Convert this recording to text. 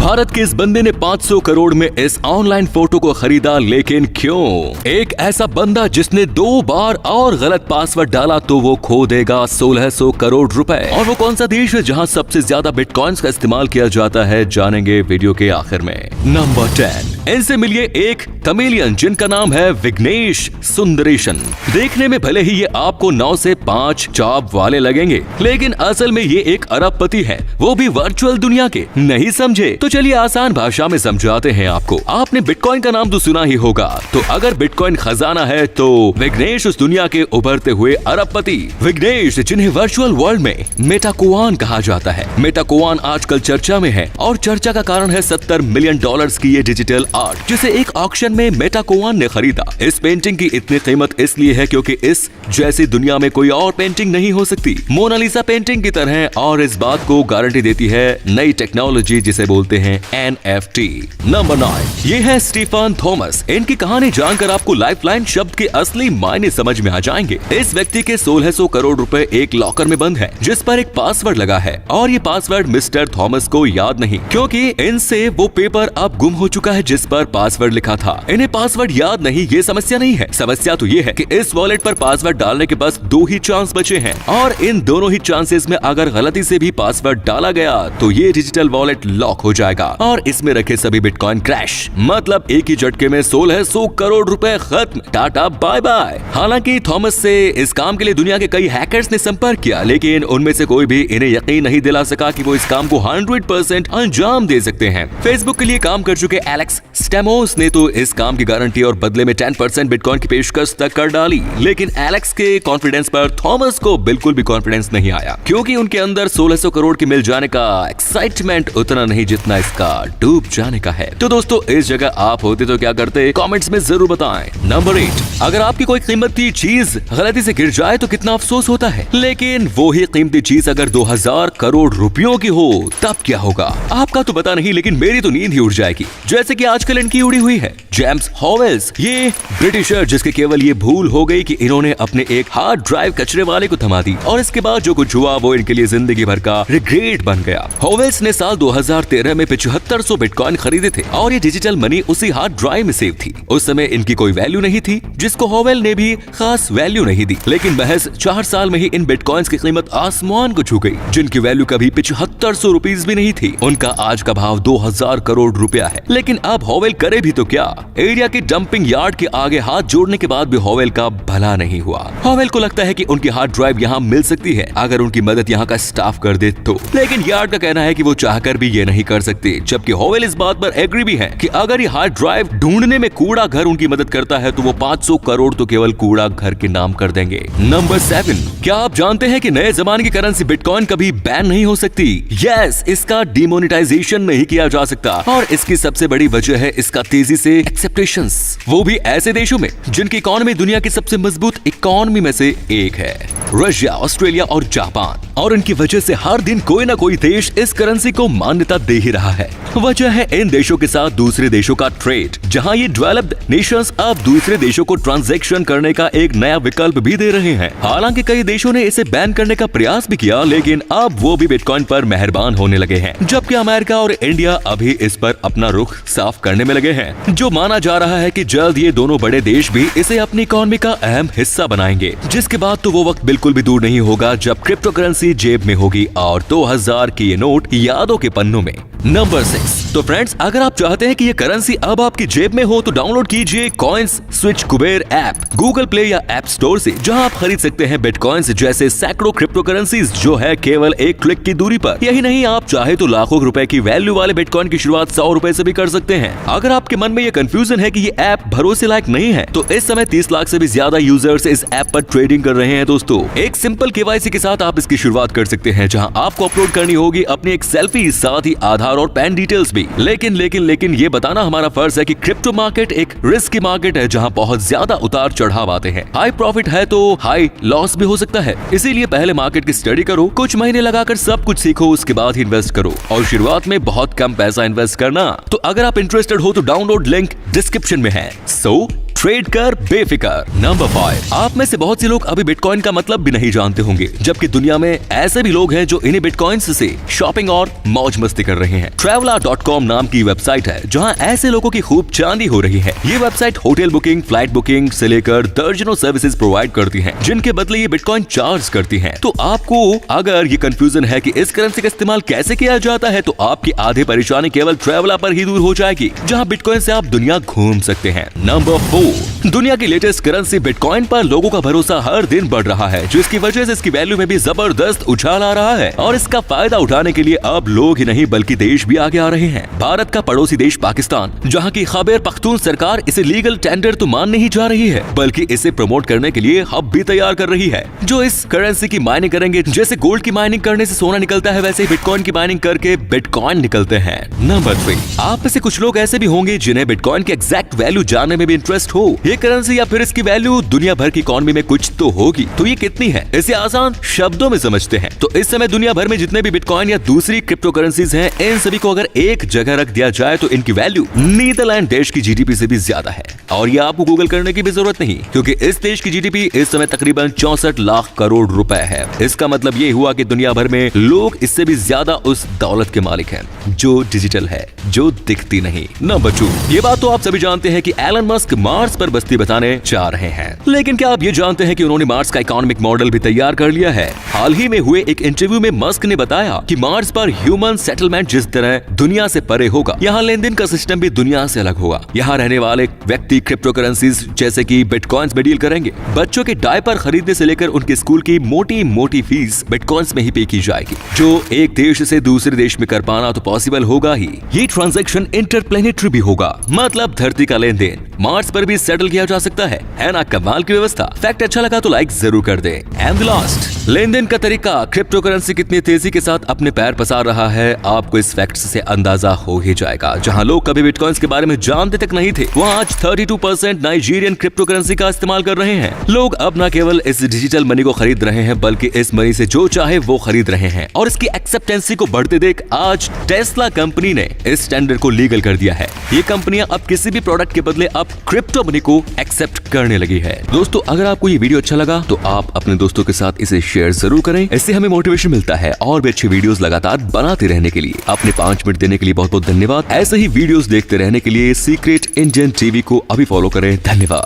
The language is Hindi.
भारत के इस बंदे ने 500 करोड़ में इस ऑनलाइन फोटो को खरीदा, लेकिन क्यों? एक ऐसा बंदा जिसने 2 बार और गलत पासवर्ड डाला तो वो खो देगा 1600 करोड़ रुपए। और वो कौन सा देश है जहां सबसे ज्यादा बिटकॉइंस का इस्तेमाल किया जाता है, जानेंगे वीडियो के आखिर में। नंबर 10, इनसे मिलिए एक तमिलियन जिनका नाम है विघ्नेश सुंदरेशन। देखने में भले ही ये आपको 9 से 5 जॉब वाले लगेंगे, लेकिन असल में ये एक अरबपति है, वो भी वर्चुअल दुनिया के। नहीं समझे तो चलिए आसान भाषा में समझाते हैं आपको। आपने बिटकॉइन का नाम तो सुना ही होगा, तो अगर बिटकॉइन खजाना है तो विघ्नेश उस दुनिया के उभरते हुए अरबपति विघ्नेश, जिन्हें वर्चुअल वर्ल्ड में मेटाकोआन कहा जाता है। मेटाकोआन आजकल चर्चा में है और चर्चा का कारण है $70 मिलियन की ये डिजिटल आर्ट, जिसे एक ऑक्शन में मेटाकोआन ने खरीदा। इस पेंटिंग की इतनी कीमत इसलिए है क्योंकि इस जैसी दुनिया में कोई और पेंटिंग नहीं हो सकती, मोनालिसा पेंटिंग की तरह, और इस बात को गारंटी देती है नई टेक्नोलॉजी जिसे बोलते हैं NFT। नंबर 9, ये है स्टीफन थॉमस। इनकी कहानी जानकर आपको लाइफलाइन शब्द के असली मायने समझ में आ जाएंगे। इस व्यक्ति के 1600 करोड़ रुपए एक लॉकर में बंद है, जिस पर एक पासवर्ड लगा है, और ये पासवर्ड मिस्टर थॉमस को याद नहीं, क्योंकि इनसे वो पेपर अब गुम हो चुका है जिस पर पासवर्ड लिखा था। इन्हें पासवर्ड याद नहीं, ये समस्या नहीं है। समस्या तो ये है कि इस वॉलेट पर पासवर्ड डालने के बस 2 ही चांस बचे हैं, और इन दोनों ही चांसेस में अगर गलती से भी पासवर्ड डाला गया तो ये डिजिटल वॉलेट लॉक हो जाएगा और इसमें रखे सभी बिटकॉइन क्रैश। मतलब एक ही झटके में 1600 करोड़ रुपए खत्म, टाटा बाय बाय। हालांकि थॉमस से इस काम के लिए दुनिया के कई हैकर्स ने संपर्क किया, लेकिन उनमें से कोई भी इन्हें यकीन नहीं दिला सका कि वो इस काम को 100% अंजाम दे सकते हैं। फेसबुक के लिए काम कर चुके एलेक्स स्टेमोस ने तो इस काम की गारंटी और बदले में 10% बिटकॉइन की पेशकश तक कर डाली, लेकिन एलेक्स के कॉन्फिडेंस पर थॉमस को बिल्कुल भी कॉन्फिडेंस नहीं आया, क्योंकि उनके अंदर 1600 करोड़ की मिल जाने का एक्साइटमेंट उतना नहीं जितना इसका डूब जाने का है। तो दोस्तों, इस जगह आप होते तो क्या करते, कमेंट्स में जरूर बताएं। नंबर 8, अगर आपकी कोई कीमती चीज गलती से गिर जाए तो कितना अफसोस होता है, लेकिन वो ही कीमती चीज अगर 2000 करोड़ रुपयों की हो तब क्या होगा? आपका तो पता नहीं, लेकिन मेरी तो नींद ही उड़ जाएगी, जैसे कि आजकल इनकी उड़ी हुई है। जेम्स हॉवेल्स, ये ब्रिटिशर जिसके केवल ये भूल हो गई कि इन्होंने अपने एक हार्ड ड्राइव कचरे वाले को थमा दी, और इसके बाद जो कुछ हुआ वो इनके लिए जिंदगी भर का रिग्रेट बन गया। हॉवेल्स ने साल 2013 में 7500 बिटकॉइन खरीदे थे, और ये डिजिटल मनी उसी हार्ड ड्राइव में सेव थी। उस समय इनकी कोई वैल्यू नहीं थी, जिसको हॉवेल ने भी खास वैल्यू नहीं दी, लेकिन महज 4 साल में ही इन बिटकॉइंस की कीमत आसमान को छू गई, जिनकी वैल्यू कभी 7500 रुपीज भी नहीं थी। उनका आज का भाव 2000 करोड़ रुपया है। लेकिन अब हॉवेल करे भी तो क्या? एरिया के डंपिंग यार्ड के आगे हाथ जोड़ने के बाद भी हॉवेल का भला नहीं हुआ। हॉवेल को लगता है कि उनकी हार्ड ड्राइव यहाँ मिल सकती है अगर उनकी मदद यहाँ का स्टाफ कर दे तो, लेकिन यार्ड का कहना है कि वो चाहकर भी ये नहीं कर सकते, जबकि हॉवेल इस बात पर एग्री भी है कि अगर ये हार्ड ड्राइव ढूंढने में कूड़ा घर उनकी मदद करता है तो वो 500 करोड़ तो केवल कूड़ा घर के नाम कर देंगे। नंबर 7, क्या आप जानते हैं कि नए जमाने की करेंसी बिटकॉइन कभी बैन नहीं हो सकती? यस, इसका डिमोनेटाइजेशन नहीं किया जा सकता, और इसकी सबसे बड़ी वजह है इसका तेजी से एक्सेप्टेशंस, वो भी ऐसे देशों में जिनकी इकोनॉमी दुनिया की सबसे मजबूत इकोनॉमी में से एक है, रशिया, ऑस्ट्रेलिया और जापान। और इनकी वजह से हर दिन कोई ना कोई देश इस करेंसी को मान्यता दे ही रहा है। वजह है इन देशों के साथ दूसरे देशों का ट्रेड, जहां ये डेवलप्ड नेशंस अब दूसरे देशों को ट्रांजैक्शन करने का एक नया विकल्प भी दे रहे हैं। हालांकि कई देशों ने इसे बैन करने का प्रयास भी किया, लेकिन अब वो भी बिटकॉइन पर मेहरबान होने लगे हैं, जबकि अमेरिका और इंडिया अभी इस पर अपना रुख साफ करने में लगे हैं, जो माना जा रहा है कि जल्द ये दोनों बड़े देश भी इसे अपनी इकोनॉमी का अहम हिस्सा बनाएंगे, जिसके बाद तो वो वक्त बिल्कुल भी दूर नहीं होगा जब क्रिप्टो करेंसी जेब में होगी और 2000 की ये नोट यादों के पन्नों में। नंबर 6, तो फ्रेंड्स, अगर आप चाहते हैं कि ये करेंसी अब आपकी जेब में हो तो डाउनलोड कीजिए coins switch Kuber app Google play या ऐप स्टोर से, जहां आप खरीद सकते हैं बिटकॉइंस जैसे सैकड़ों क्रिप्टो करेंसीज जो है केवल एक क्लिक की दूरी पर। यही नहीं, आप चाहे तो लाखों रुपए की वैल्यू वाले बिटकॉइन की शुरुआत 100 रुपए से भी कर सकते हैं। अगर आपके मन में ये कंफ्यूजन है कि ये ऐप भरोसे लायक नहीं है, तो इस समय 30 लाख से भी ज्यादा यूजर्स इस ऐप पर ट्रेडिंग कर रहे हैं। दोस्तों, एक सिंपल KYC के साथ आप इसकी शुरुआत कर सकते हैं, जहां आपको अपलोड करनी होगी अपनी एक सेल्फी, साथ ही आधार और पैन डिटेल्स भी। लेकिन ये बताना हमारा फर्ज है कि क्रिप्टो मार्केट एक रिस्की मार्केट है, जहां बहुत ज्यादा उतार चढ़ाव आते हैं। हाई प्रॉफिट है तो हाई लॉस भी हो सकता है, इसीलिए पहले मार्केट की स्टडी करो, कुछ महीने लगाकर सब कुछ सीखो, उसके बाद ही इन्वेस्ट करो, और शुरुआत में बहुत कम पैसा इन्वेस्ट करना। तो अगर आप इंटरेस्टेड हो तो डाउनलोड लिंक डिस्क्रिप्शन में है। सो ट्रेड कर बेफिक्र। नंबर 5, आप में से बहुत से लोग अभी बिटकॉइन का मतलब भी नहीं जानते होंगे, जबकि दुनिया में ऐसे भी लोग हैं जो इन्हीं बिटकॉइंस से शॉपिंग और मौज मस्ती कर रहे हैं। Traveler.com नाम की वेबसाइट है जहां ऐसे लोगों की खूब चांदी हो रही है। ये website hotel booking, flight booking से लेकर दर्जनों सर्विसेज प्रोवाइड करती है, जिनके बदले ये बिटकॉइन चार्ज करती है। तो आपको अगर ये कंफ्यूजन है कि इस करेंसी का इस्तेमाल कैसे किया जाता है, तो आपकी आधी परेशानी केवल ट्रैवलर पर ही दूर हो जाएगी, जहां बिटकॉइन से आप दुनिया घूम सकते हैं। नंबर 4, दुनिया की लेटेस्ट करेंसी बिटकॉइन पर लोगों का भरोसा हर दिन बढ़ रहा है, जिसकी वजह से इसकी वैल्यू में भी जबरदस्त उछाल आ रहा है। और इसका फायदा उठाने के लिए अब लोग ही नहीं बल्कि देश भी आगे आ रहे हैं। भारत का पड़ोसी देश पाकिस्तान, जहां की खैबर पख्तून सरकार इसे लीगल टेंडर तो मान नहीं जा रही है, बल्कि इसे प्रमोट करने के लिए हब भी तैयार कर रही है, जो इस करेंसी की माइनिंग करेंगे। जैसे गोल्ड की माइनिंग करने से सोना निकलता है, वैसे ही बिटकॉइन की माइनिंग करके बिटकॉइन निकलते हैं। नंबर 3, आप में से कुछ लोग ऐसे भी होंगे जिन्हें बिटकॉइन की एग्जैक्ट वैल्यू जानने में भी इंटरेस्ट हो। ये करेंसी या फिर इसकी वैल्यू दुनिया भर की इकोनॉमी में कुछ तो होगी, तो ये कितनी है, इसे आसान शब्दों में समझते हैं। तो इस समय दुनिया भर में जितने भी बिटकॉइन या दूसरी क्रिप्टो करेंसीज हैं, इन सभी को अगर एक जगह रख दिया जाए तो इनकी वैल्यू नीदरलैंड देश की जीडीपी से भी ज्यादा है। और ये आपको गूगल करने की भी जरूरत नहीं, क्योंकि इस देश की जीडीपी इस समय तकरीबन 64 लाख करोड़ रुपए है। इसका मतलब ये हुआ कि दुनिया भर में लोग इससे भी ज्यादा उस दौलत के मालिक हैं, जो डिजिटल है, जो दिखती नहीं। नंबर 2, ये बात तो आप सभी जानते हैं कि एलन मस्क मार्स पर बस्ती बसाने जा रहे हैं, लेकिन क्या आप ये जानते हैं कि उन्होंने मार्स का इकोनॉमिक मॉडल भी तैयार कर लिया है। हाल ही में हुए एक इंटरव्यू में मस्क ने बताया कि मार्स पर ह्यूमन सेटलमेंट जिस तरह दुनिया से परे होगा, यहाँ लेन देन का सिस्टम भी दुनिया से अलग होगा। यहाँ रहने वाले व्यक्ति क्रिप्टो करेंसीज जैसे कि बिटकॉइंस में डील करेंगे। बच्चों के डायपर खरीदने से लेकर उनके स्कूल की मोटी मोटी फीस बिटकॉइंस में ही पे की जाएगी, जो एक देश से दूसरे देश में कर पाना तो पॉसिबल होगा ही। ये ट्रांजैक्शन इंटरप्लेनेटरी भी होगा, मतलब धरती का लेन देन मार्स पर भी सेटल किया जा सकता है ना? कमाल की व्यवस्था। फैक्ट अच्छा लगा तो लाइक जरूर कर दे। एंड लास्ट, लेन देन का तरीका क्रिप्टो करेंसी कितनी तेजी के साथ अपने पैर पसार रहा है, आपको इस फैक्ट से अंदाजा हो ही जाएगा। जहां लोग कभी बिटकॉइंस के बारे में जानते तक नहीं थे, वहां आज 32% नाइजीरियन क्रिप्टो करेंसी का इस्तेमाल कर रहे हैं। लोग अब न केवल इस डिजिटल मनी को खरीद रहे हैं, बल्कि इस मनी से जो चाहे वो खरीद रहे हैं। और इसकी एक्सेप्टेंसी को बढ़ते देख आज टेस्ला कंपनी ने इस टेंडर को लीगल कर दिया है। ये कंपनियां अब किसी भी प्रोडक्ट के बदले अब क्रिप्टो मनी को एक्सेप्ट करने लगी है। दोस्तों, अगर आपको ये वीडियो अच्छा लगा तो आप अपने दोस्तों के साथ इसे शेयर जरूर करें। इससे हमें मोटिवेशन मिलता है और भी अच्छी वीडियोस लगातार बनाते रहने के लिए। अपने 5 मिनट देने के लिए बहुत बहुत धन्यवाद। ऐसे ही वीडियोस देखते रहने के लिए सीक्रेट इंडियन टीवी को अभी फॉलो करें। धन्यवाद।